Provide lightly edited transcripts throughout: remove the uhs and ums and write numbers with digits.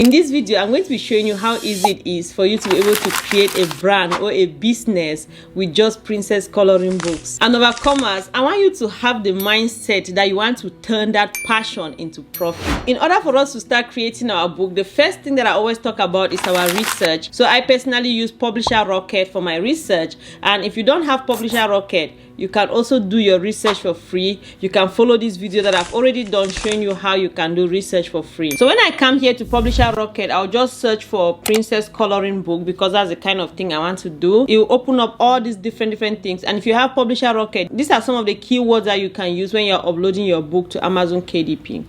In this video, I'm going to be showing you how easy it is for you to be able to create a brand or a business with just princess coloring books. And overcomers, I want you to have the mindset that you want to turn that passion into profit. In order for us to start creating our book, the first thing that I always talk about is our research. So I personally use Publisher Rocket for my research. And if you don't have Publisher Rocket, you can also do your research for free. You can follow this video that I've already done showing you how you can do research for free. So when I come here to Publisher Rocket, I'll just search for princess coloring book because that's the kind of thing I want to do. It will open up all these different things. And if you have Publisher Rocket, these are some of the keywords that you can use when you're uploading your book to Amazon KDP.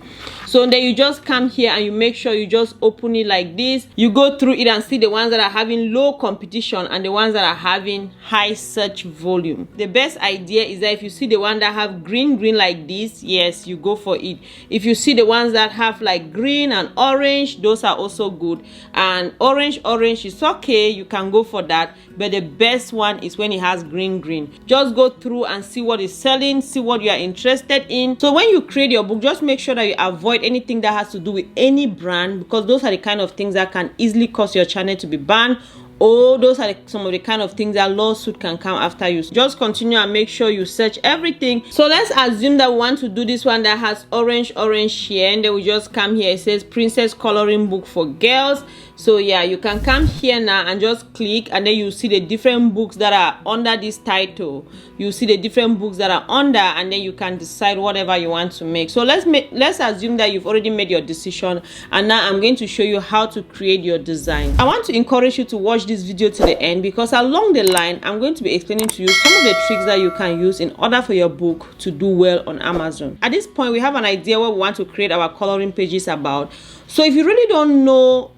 So then you just come here and you make sure you just open it like this. You go through it and see the ones that are having low competition and the ones that are having high search volume. The best idea is that if you see the one that have green like this, yes, you go for it. If you see the ones that have like green and orange, those are also good. And orange is okay, you can go for that. But the best one is when it has green. Just go through and see what is selling, see what you are interested in. So when you create your book, just make sure that you avoid anything that has to do with any brand, because those are the kind of things that can easily cause your channel to be banned. Oh, those are some of the kind of things that lawsuit can come after you. Just continue and make sure you search everything. So let's assume that we want to do this one that has orange here, and then we just come here. It says princess coloring book for girls. So yeah, you can come here now and just click, and then you see the different books that are under this title. You see the different books that are under, and then you can decide whatever you want to make. So let's assume that you've already made your decision, and now I'm going to show you how to create your design. I want to encourage you to watch this video to the end, because along the line I'm going to be explaining to you some of the tricks that you can use in order for your book to do well on Amazon. At this point, we have an idea what we want to create our coloring pages about. So if you really don't know,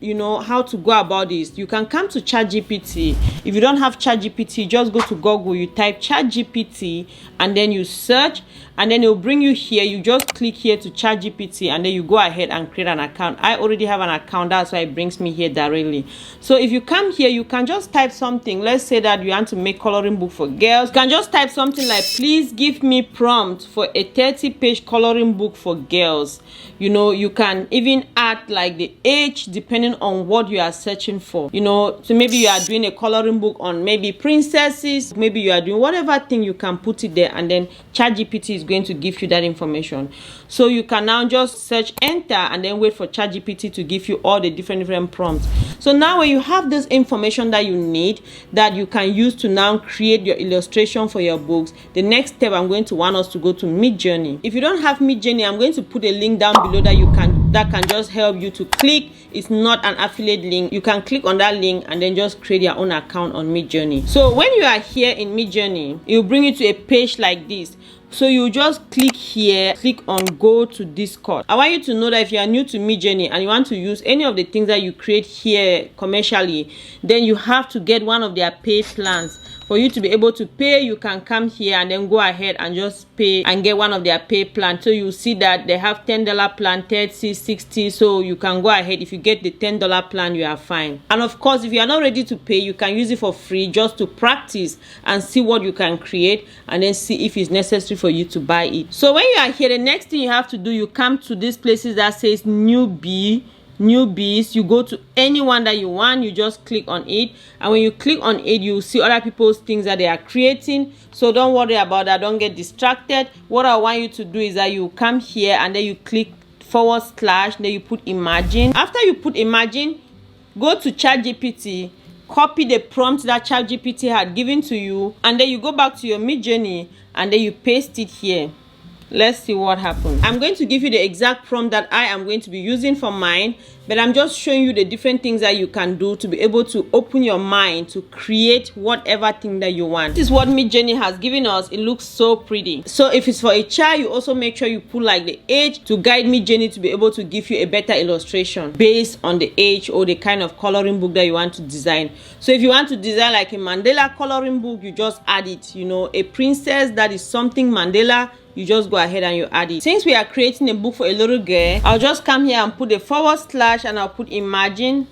how to go about this, you can come to ChatGPT. If you don't have ChatGPT, just go to Google, you type ChatGPT, and then you search, and then it will bring you here. You just click here to ChatGPT, and then you go ahead and create an account. I already have an account, that's why it brings me here directly. So if you come here, you can just type something. Let's say that you want to make coloring book for girls. You can just type something like, please give me prompt for a 30-page coloring book for girls. You can even add like the age depending on what you are searching for. So maybe you are doing a coloring book on maybe princesses, maybe you are doing whatever thing, you can put it there, and then ChatGPT is going to give you that information. So you can now just search enter and then wait for ChatGPT to give you all the different prompts. So now when you have this information that you need, that you can use to now create your illustration for your books, the next step I'm going to want us to go to MidJourney. If you don't have MidJourney, I'm going to put a link down below that can just help you to click. It's not an affiliate link. You can click on that link and then just create your own account on MidJourney. So when you are here in MidJourney, it will bring you to a page like this. So you just click here, click on go to Discord. I want you to know that if you are new to MidJourney and you want to use any of the things that you create here commercially, then you have to get one of their paid plans. For you to be able to pay, you can come here and then go ahead and just pay and get one of their pay plans. So you see that they have $10 plan, $30, $60. So you can go ahead. If you get the $10 plan, you are fine. And of course, if you are not ready to pay, you can use it for free just to practice and see what you can create, and then see if it's necessary for you to buy it. So when you are here, the next thing you have to do, you come to these places that says newbies. You go to anyone that you want, you just click on it, and when you click on it, you see other people's things that they are creating. So don't worry about that, don't get distracted. What I want you to do is that you come here and then you click /, then you put imagine. After you put imagine, go to ChatGPT, copy the prompt that ChatGPT had given to you, and then you go back to your MidJourney and then you paste it here. Let's see what happens. I'm going to give you the exact prompt that I am going to be using for mine, but I'm just showing you the different things that you can do to be able to open your mind to create whatever thing that you want. This is what MidJourney has given us. It looks so pretty. So if it's for a child, you also make sure you put like the age to guide MidJourney to be able to give you a better illustration based on the age or the kind of coloring book that you want to design. So if you want to design like a Mandela coloring book, you just add it. A princess that is something Mandela, you just go ahead and you add it. Since we are creating a book for a little girl, I'll just come here and put a / and I'll put imagine.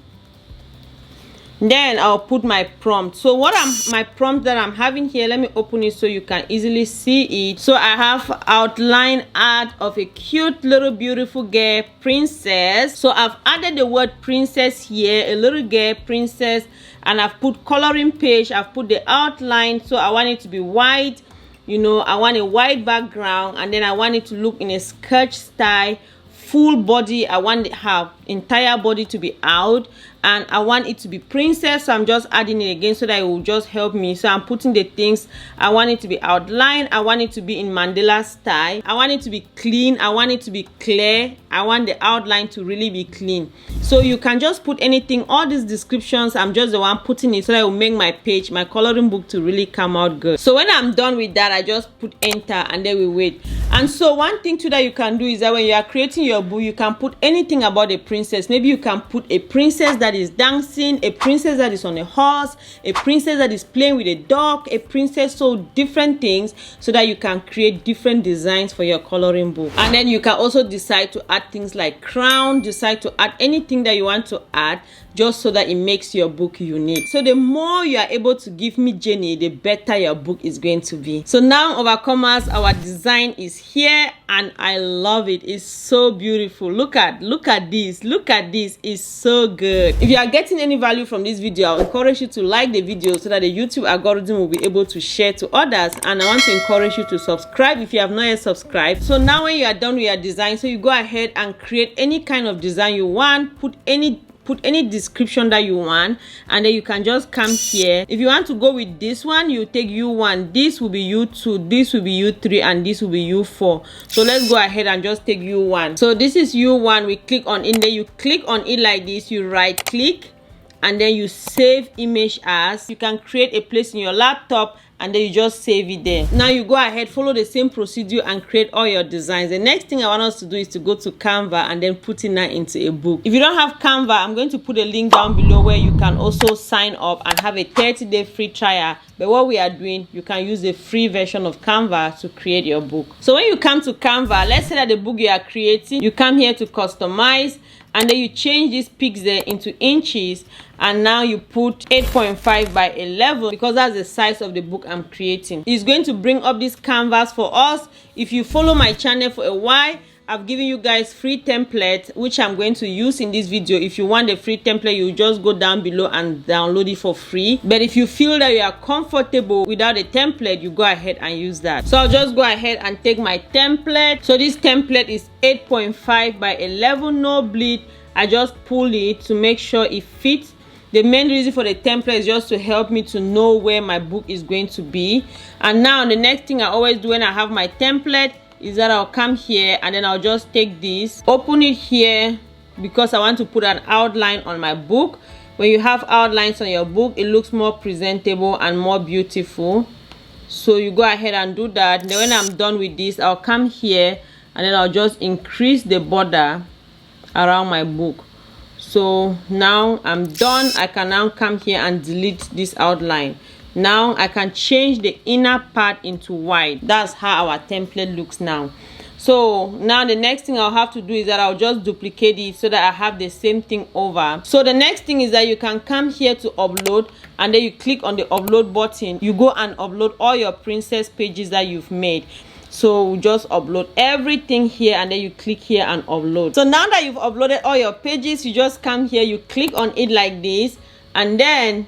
Then I'll put my prompt. So my prompt that I'm having here, let me open it so you can easily see it. So I have outline art of a cute little beautiful girl princess. So I've added the word princess here, a little girl princess, and I've put coloring page. I've put the outline, so I want it to be white. You know, I want a white background, and then I want it to look in a sketch style. Full body, I want her entire body to be out, and I want it to be princess, so I'm just adding it again so that it will just help me. So I'm putting the things. I want it to be outlined, I want it to be in Mandela style, I want it to be clean, I want it to be clear, I want the outline to really be clean. So you can just put anything. All these descriptions, I'm just the one putting it so that it will make my page, my coloring book, to really come out good. So when I'm done with that, I just put enter, and then we wait. And so one thing too that you can do is that when you are creating your book, you can put anything about a princess. Maybe you can put a princess that is dancing, a princess that is on a horse, a princess that is playing with a dog, a princess, so different things, so that you can create different designs for your coloring book. And then you can also decide to add things like crown, decide to add anything that you want to add, just so that it makes your book unique. So the more you are able to give Midjurny, the better your book is going to be. So now, overcomers, our design is here, and I love it. It's so beautiful. Look at this. Look at this. It's so good. If you are getting any value from this video, I'll encourage you to like the video so that the YouTube algorithm will be able to share to others. And I want to encourage you to subscribe if you have not yet subscribed. So now when you are done with your design, so you go ahead and create any kind of design you want, put any description that you want, and then you can just come here. If you want to go with this one, you take U1, this will be U2, this will be U3, and this will be U4. So let's go ahead and just take U1. So this is U1. We click on it, then you click on it like this, you right click, and then you save image as. You can create a place in your laptop, and then you just save it there. Now you go ahead, follow the same procedure, and create all your designs. The next thing I want us to do is to go to Canva and then put it now into a book. If you don't have Canva, I'm going to put a link down below where you can also sign up and have a 30-day free trial. But what we are doing, you can use the free version of Canva to create your book. So when you come to Canva, let's say that the book you are creating, you come here to customize, and then you change these pixels into inches, and now you put 8.5 by 11 because that's the size of the book I'm creating. It's going to bring up this canvas for us. If you follow my channel for a while, I've given you guys free templates which I'm going to use in this video. If you want the free template, you just go down below and download it for free. But if you feel that you are comfortable without a template, you go ahead and use that. So I'll just go ahead and take my template. So this template is 8.5 by 11, no bleed. I just pull it to make sure it fits. The main reason for the template is just to help me to know where my book is going to be. And now the next thing I always do when I have my template is that I'll come here, and then I'll just take this, open it here, because I want to put an outline on my book. When you have outlines on your book, it looks more presentable and more beautiful. So you go ahead and do that. Then when I'm done with this, I'll come here, and then I'll just increase the border around my book. So now I'm done. I can now come here and delete this outline. Now I can change the inner part into white. That's how our template looks now. So now the next thing I'll have to do is that I'll just duplicate it so that I have the same thing over. So the next thing is that you can come here to upload, and then you click on the upload button. You go and upload all your princess pages that you've made. So just upload everything here, and then you click here and upload. So now that you've uploaded all your pages, you just come here, you click on it like this, and then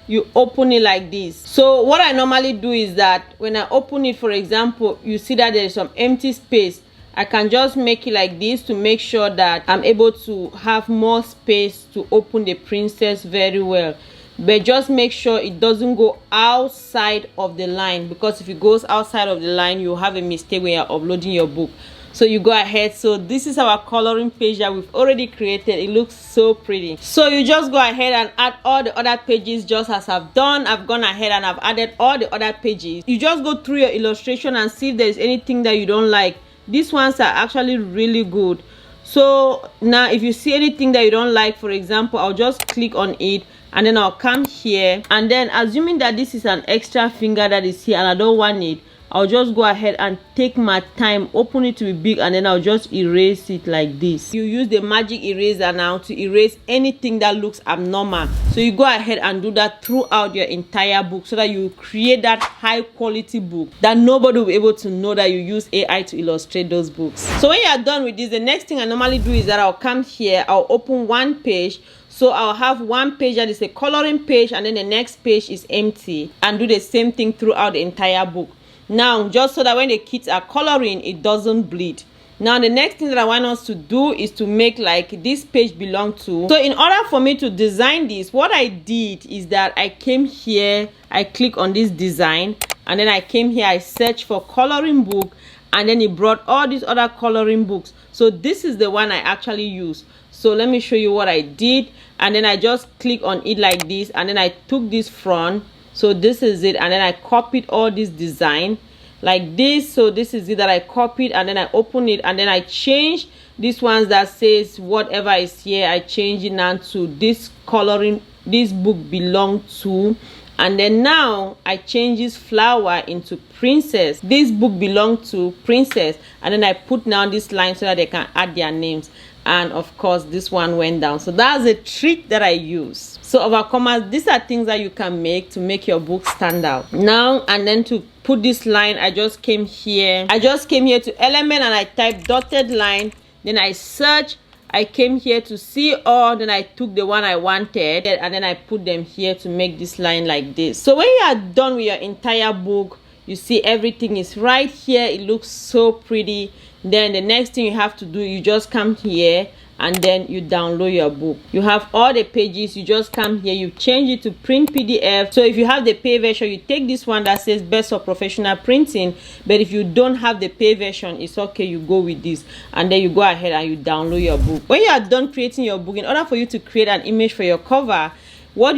you open it like this. So what I normally do is that when I open it, for example, you see that there's some empty space. I can just make it like this to make sure that I'm able to have more space to open the princess very well. But just make sure it doesn't go outside of the line, because if it goes outside of the line, you'll have a mistake when you're uploading your book. So you go ahead. So this is our coloring page that we've already created. It looks so pretty. So you just go ahead and add all the other pages just as I've done. I've gone ahead and I've added all the other pages. You just go through your illustration and see if there's anything that you don't like. These ones are actually really good. So now if you see anything that you don't like, for example, I'll just click on it, and then I'll come here, and then assuming that this is an extra finger that is here and I don't want it, I'll just go ahead and take my time, open it to be big, and then I'll just erase it like this. You use the magic eraser now to erase anything that looks abnormal. So you go ahead and do that throughout your entire book so that you create that high quality book that nobody will be able to know that you use AI to illustrate those books. So when you are done with this, the next thing I normally do is that I'll come here, I'll open one page. So I'll have one page that is a coloring page, and then the next page is empty, and do the same thing throughout the entire book. Now, just so that when the kids are coloring, it doesn't bleed. Now, the next thing that I want us to do is to make like this page belong to. So in order for me to design this, what I did is that I came here, I click on this design, and then I came here, I searched for coloring book, and then it brought all these other coloring books. So this is the one I actually use. So let me show you what I did, and then I just click on it like this, and then I took this front. So this is it, and then I copied all this design like this. So this is it that I copied, and then I open it, and then I change this ones that says whatever is here. I change it now to this coloring, this book belong to, and then now I change this flower into princess. This book belong to princess, and then I put now this line so that they can add their names. And of course this one went down. So that's a trick that I use. So over commas, these are things that you can make to make your book stand out. Now, and then to put this line, I just came here to element, and I typed dotted line, then I search, I came here to see all, then I took the one I wanted, and then I put them here to make this line like this. So when you are done with your entire book, you see everything is right here. It looks so pretty. Then the next thing you have to do, you just come here and then you download your book. You have all the pages. You just come here, you change it to print PDF. So if you have the pay version, you take this one that says best of professional printing. But if you don't have the pay version, it's okay, you go with this, and then you go ahead and you download your book. When you are done creating your book, in order for you to create an image for your cover, what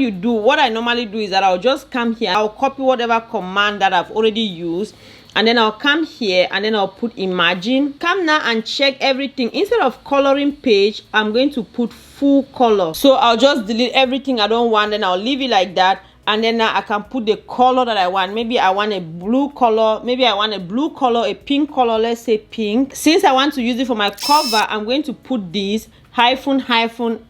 I normally do is that I'll just come here, I'll copy whatever command that I've already used, and then I'll come here and then I'll put imagine. Come now and check everything. Instead of coloring page, I'm going to put full color. So I'll just delete everything I don't want, then I'll leave it like that. And then now I can put the color that I want. Maybe I want a blue color, maybe I want a blue color, a pink color, let's say pink. Since I want to use it for my cover, I'm going to put this -,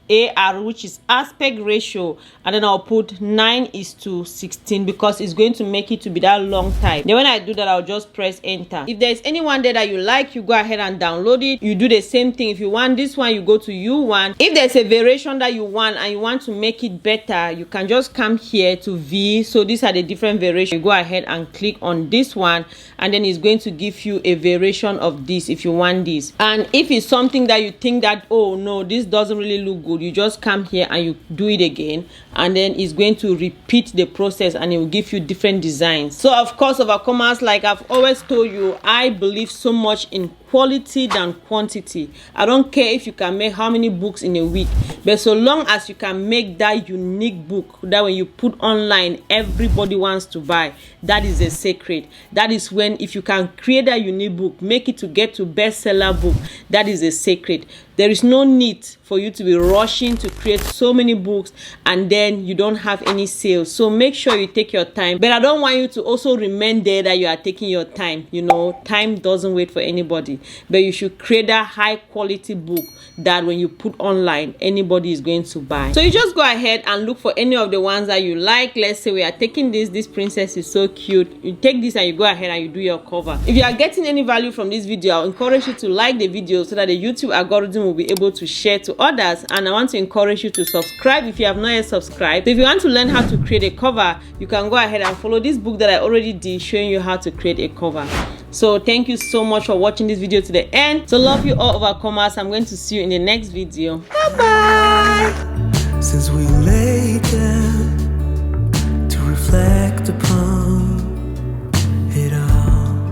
AR, which is aspect ratio, and then I'll put 9:16 because it's going to make it to be that long type. Then when I do that, I'll just press enter. If there's anyone there that you like, you go ahead and download it. You do the same thing. If you want this one, you go to U1. If there's a variation that you want and you want to make it better, you can just come here to V. So these are the different variations. You go ahead and click on this one, and then it's going to give you a variation of this if you want this. And if it's something that you think that, oh no, this doesn't really look good, you just come here and you do it again, and then it's going to repeat the process and it will give you different designs. So of course, over commerce, like I've always told you, I believe so much in quality than quantity. I don't care if you can make how many books in a week, but so long as you can make that unique book that when you put online everybody wants to buy, that is a secret. That is when, if you can create a unique book, make it to get to bestseller book, that is a secret. There is no need for you to be rushing to create so many books and then you don't have any sales. So make sure you take your time, but I don't want you to also remain there that you are taking your time. You know, time doesn't wait for anybody, but you should create a high quality book that when you put online, anybody is going to buy. So you just go ahead and look for any of the ones that you like. Let's say we are taking this princess is so cute. You take this and you go ahead and you do your cover. If you are getting any value from this video, I'll encourage you to like the video so that the YouTube algorithm will be able to share to others. And I want to encourage you to subscribe if you have not yet subscribed. So if you want to learn how to create a cover, you can go ahead and follow this book that I already did showing you how to create a cover. So thank you so much for watching this video to the end. So love you all, overcomers. I'm going to see you in the next video. Bye bye. Since we lay down to reflect upon it all,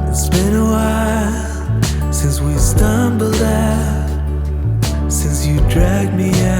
it's been a while since we stumbled out, since you dragged me out.